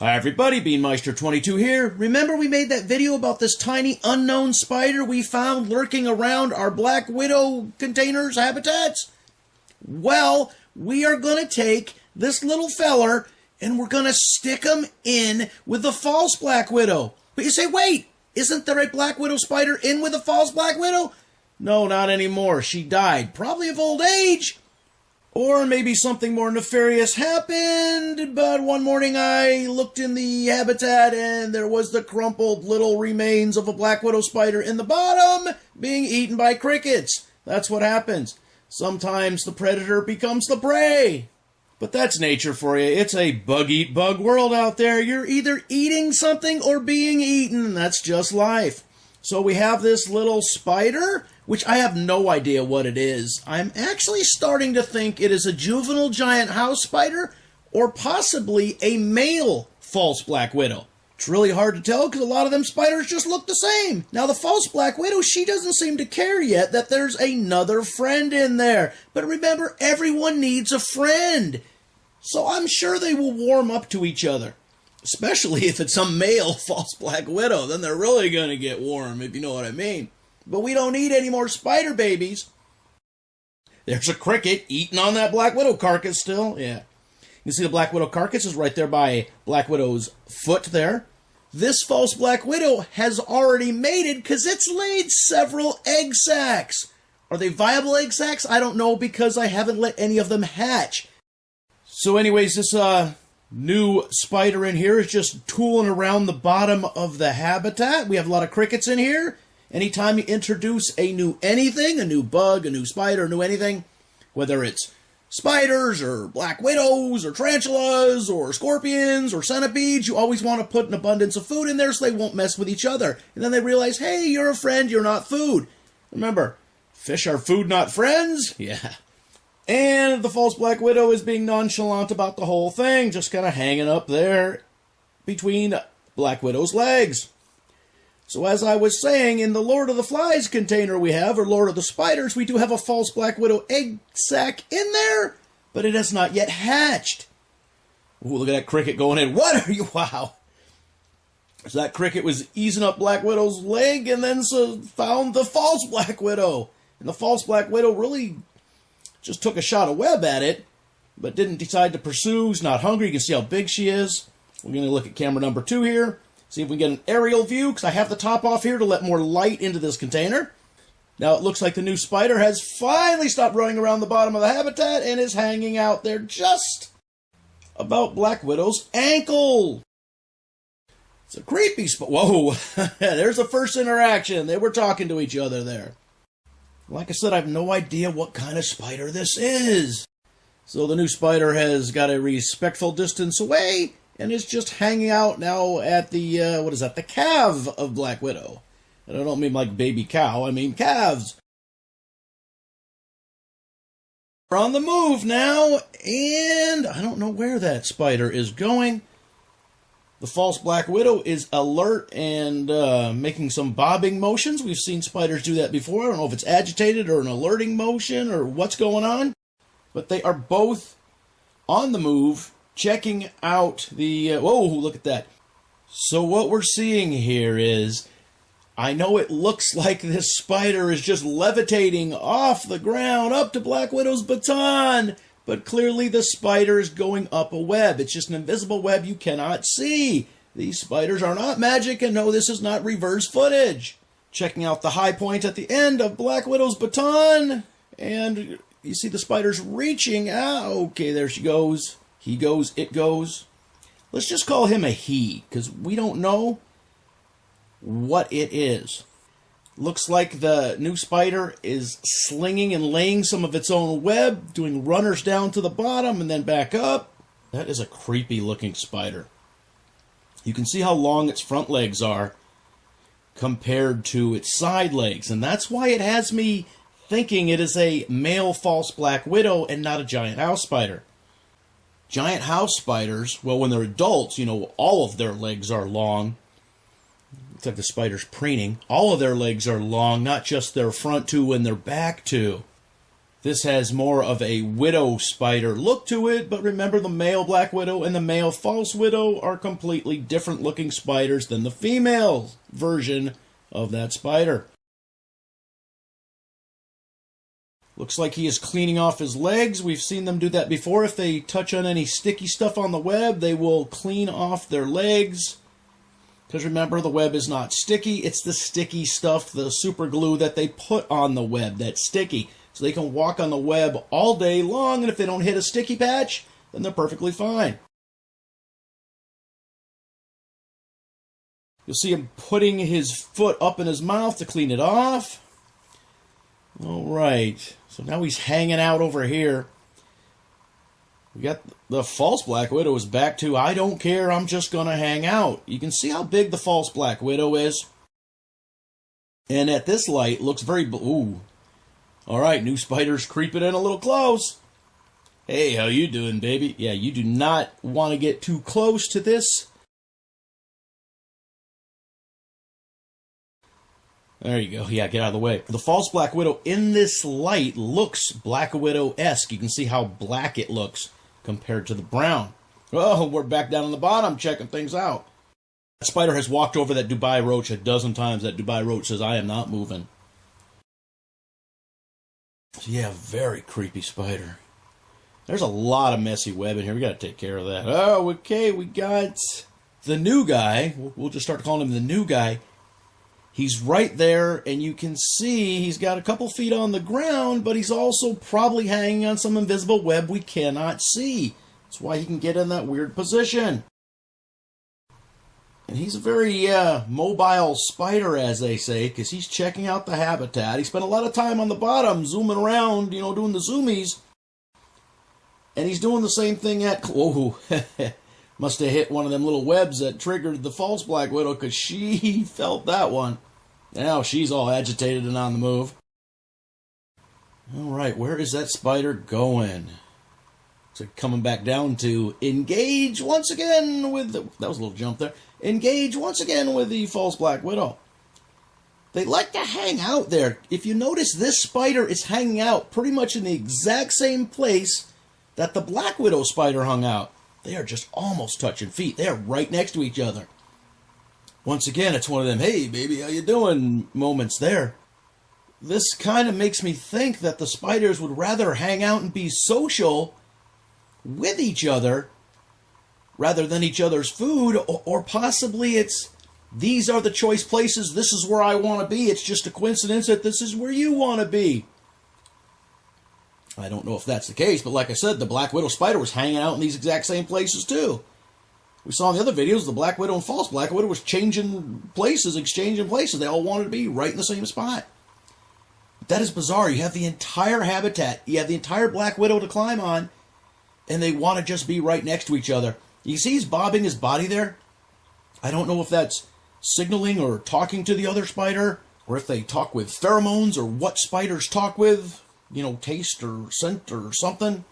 Hi everybody, Beanmeister22 here. Remember we made that video about this tiny unknown spider we found lurking around our Black Widow containers, habitats? Well, we are going to take this little feller and we're going to stick him in with the false Black Widow. But you say, wait, isn't there a Black Widow spider in with a false Black Widow? No, not anymore. She died, probably of old age. Or maybe something more nefarious happened, but one morning I looked in the habitat and there was the crumpled little remains of a Black Widow spider in the bottom being eaten by crickets. That's what happens. Sometimes the predator becomes the prey. But that's nature for you. It's a bug-eat-bug world out there. You're either eating something or being eaten. That's just life. So we have this little spider, which I have no idea what it is. I'm actually starting to think it is a juvenile giant house spider or possibly a male false Black Widow. It's really hard to tell because a lot of them spiders just look the same. Now the false Black Widow, she doesn't seem to care yet that there's another friend in there. But remember, everyone needs a friend. So I'm sure they will warm up to each other. Especially if it's some male false Black Widow, then they're really going to get warm, if you know what I mean. But we don't need any more spider babies. There's a cricket eating on that Black Widow carcass still. Yeah. You see the Black Widow carcass is right there by Black Widow's foot there. This false Black Widow has already mated because it's laid several egg sacs. Are they viable egg sacs? I don't know because I haven't let any of them hatch. So anyways, this new spider in here is just tooling around the bottom of the habitat. We have a lot of crickets in here. Anytime you introduce a new anything, a new bug, a new spider, a new anything, whether it's spiders or Black Widows or tarantulas or scorpions or centipedes, you always want to put an abundance of food in there so they won't mess with each other. And then they realize, hey, you're a friend, you're not food. Remember, fish are food, not friends. Yeah. And the false Black Widow is being nonchalant about the whole thing, just kind of hanging up there between Black Widow's legs. So as I was saying, in the Lord of the Flies container we have, or Lord of the Spiders, we do have a false Black Widow egg sac in there, but it has not yet hatched. Ooh, look at that cricket going in. What are you? Wow. So that cricket was easing up Black Widow's leg and then found the false Black Widow. And the false Black Widow really just took a shot of web at it, but didn't decide to pursue. He's not hungry. You can see how big she is. We're going to look at camera number 2 here. See if we can get an aerial view, because I have the top off here to let more light into this container. Now it looks like the new spider has finally stopped running around the bottom of the habitat and is hanging out there just about Black Widow's ankle. It's a creepy spot. Whoa, there's the first interaction. They were talking to each other there. Like I said, I have no idea what kind of spider this is. So the new spider has got a respectful distance away and is just hanging out now at the, the calf of Black Widow. And I don't mean like baby cow, I mean calves. We're on the move now, and I don't know where that spider is going. The false Black Widow is alert and making some bobbing motions. We've seen spiders do that before. I don't know if it's agitated or an alerting motion or what's going on. But they are both on the move, checking out the... whoa, look at that. So what we're seeing here is, I know it looks like this spider is just levitating off the ground up to Black Widow's baton. But clearly the spider is going up a web. It's just an invisible web you cannot see. These spiders are not magic, and no, this is not reverse footage. Checking out the high point at the end of Black Widow's baton. And you see the spider's reaching out. Okay, there she goes. He goes, it goes. Let's just call him a he, because we don't know what it is. Looks like the new spider is slinging and laying some of its own web, doing runners down to the bottom and then back up. That is a creepy looking spider. You can see how long its front legs are compared to its side legs, and that's why it has me thinking it is a male false Black Widow and not a giant house spider. Giant house spiders, well, when they're adults, you know, all of their legs are long. Looks like the spider's preening. All of their legs are long, not just their front two and their back two. This has more of a widow spider look to it, but remember the male black widow and the male false widow are completely different looking spiders than the female version of that spider. Looks like he is cleaning off his legs. We've seen them do that before. If they touch on any sticky stuff on the web, they will clean off their legs. Because remember, the web is not sticky. It's the sticky stuff, the super glue that they put on the web that's sticky. So they can walk on the web all day long, and if they don't hit a sticky patch, then they're perfectly fine. You'll see him putting his foot up in his mouth to clean it off. All right, so now he's hanging out over here. We got the false black widow is back to, I don't care, I'm just going to hang out. You can see how big the false black widow is. And at this light, looks very, ooh. All right, new spider's creeping in a little close. Hey, how you doing, baby? Yeah, you do not want to get too close to this. There you go. Yeah, get out of the way. The false black widow in this light looks black widow-esque. You can see how black it looks compared to the brown. Oh, we're back down on the bottom checking things out. That spider has walked over that Dubai roach a dozen times. That Dubai roach says, I am not moving. So yeah, very creepy spider. There's a lot of messy web in here. We got to take care of that. Oh, okay, we got the new guy. We'll just start calling him the new guy. He's right there, and you can see he's got a couple feet on the ground, but he's also probably hanging on some invisible web we cannot see. That's why he can get in that weird position. And he's a very mobile spider, as they say, because he's checking out the habitat. He spent a lot of time on the bottom, zooming around, you know, doing the zoomies. And he's doing the same thing at... Whoa, must have hit one of them little webs that triggered the false black widow, because she felt that one. Now she's all agitated and on the move. All right, where is that spider going? So coming back down to engage once again with... That was a little jump there. Engage once again with the false black widow. They like to hang out there. If you notice, this spider is hanging out pretty much in the exact same place that the black widow spider hung out. They are just almost touching feet. They are right next to each other. Once again, it's one of them, hey, baby, how you doing moments there. This kind of makes me think that the spiders would rather hang out and be social with each other rather than each other's food, or possibly it's, these are the choice places, this is where I want to be, it's just a coincidence that this is where you want to be. I don't know if that's the case, but like I said, the black widow spider was hanging out in these exact same places too. We saw in the other videos, the black widow and false black widow was changing places, exchanging places. They all wanted to be right in the same spot. That is bizarre. You have the entire habitat, you have the entire black widow to climb on, and they want to just be right next to each other. You see he's bobbing his body there? I don't know if that's signaling or talking to the other spider, or if they talk with pheromones, or what spiders talk with, you know, taste or scent or something.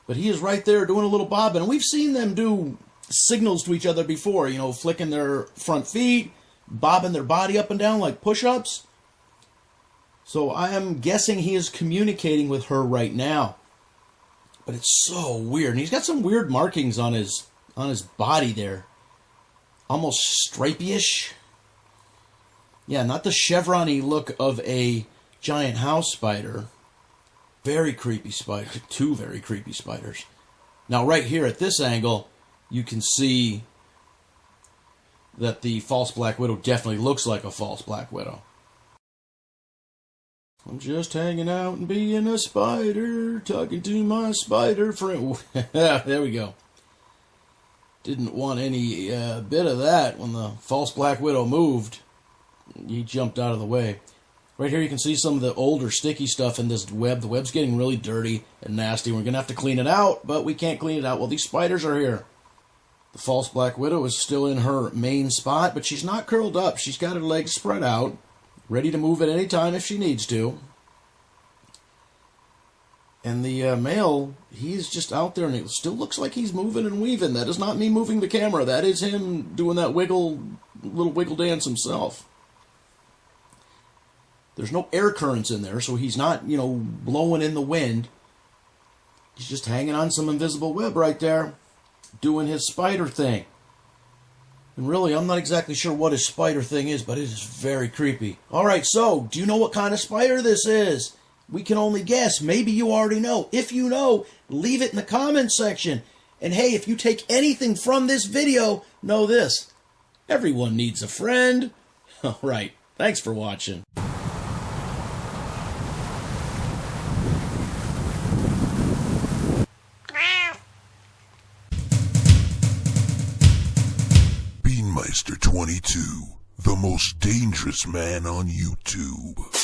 But he is right there doing a little bobbing. And we've seen them do signals to each other before, you know, flicking their front feet, bobbing their body up and down like push-ups. So I am guessing he is communicating with her right now. But it's so weird. And he's got some weird markings on his body there. Almost stripey-ish. Yeah, not the chevron-y look of a giant house spider. Very creepy spider. Two very creepy spiders. Now right here at this angle, you can see that the false black widow definitely looks like a false black widow. I'm just hanging out and being a spider, talking to my spider friend. There we go. Didn't want any bit of that when the false black widow moved. He jumped out of the way. Right here you can see some of the older sticky stuff in this web. The web's getting really dirty and nasty. We're going to have to clean it out, but we can't clean it out while these spiders are here. The false black widow is still in her main spot, but she's not curled up. She's got her legs spread out, ready to move at any time if she needs to. And the male, he's just out there, and it still looks like he's moving and weaving. That is not me moving the camera. That is him doing that little wiggle dance himself. There's no air currents in there, so he's not, blowing in the wind. He's just hanging on some invisible web right there, doing his spider thing. And really, I'm not exactly sure what his spider thing is, but it is very creepy. All right, so do you know what kind of spider this is? We can only guess. Maybe you already know. If you know, leave it in the comments section. And hey, if you take anything from this video, know this. Everyone needs a friend. All right, thanks for watching. Beanmeister 22, the most dangerous man on YouTube.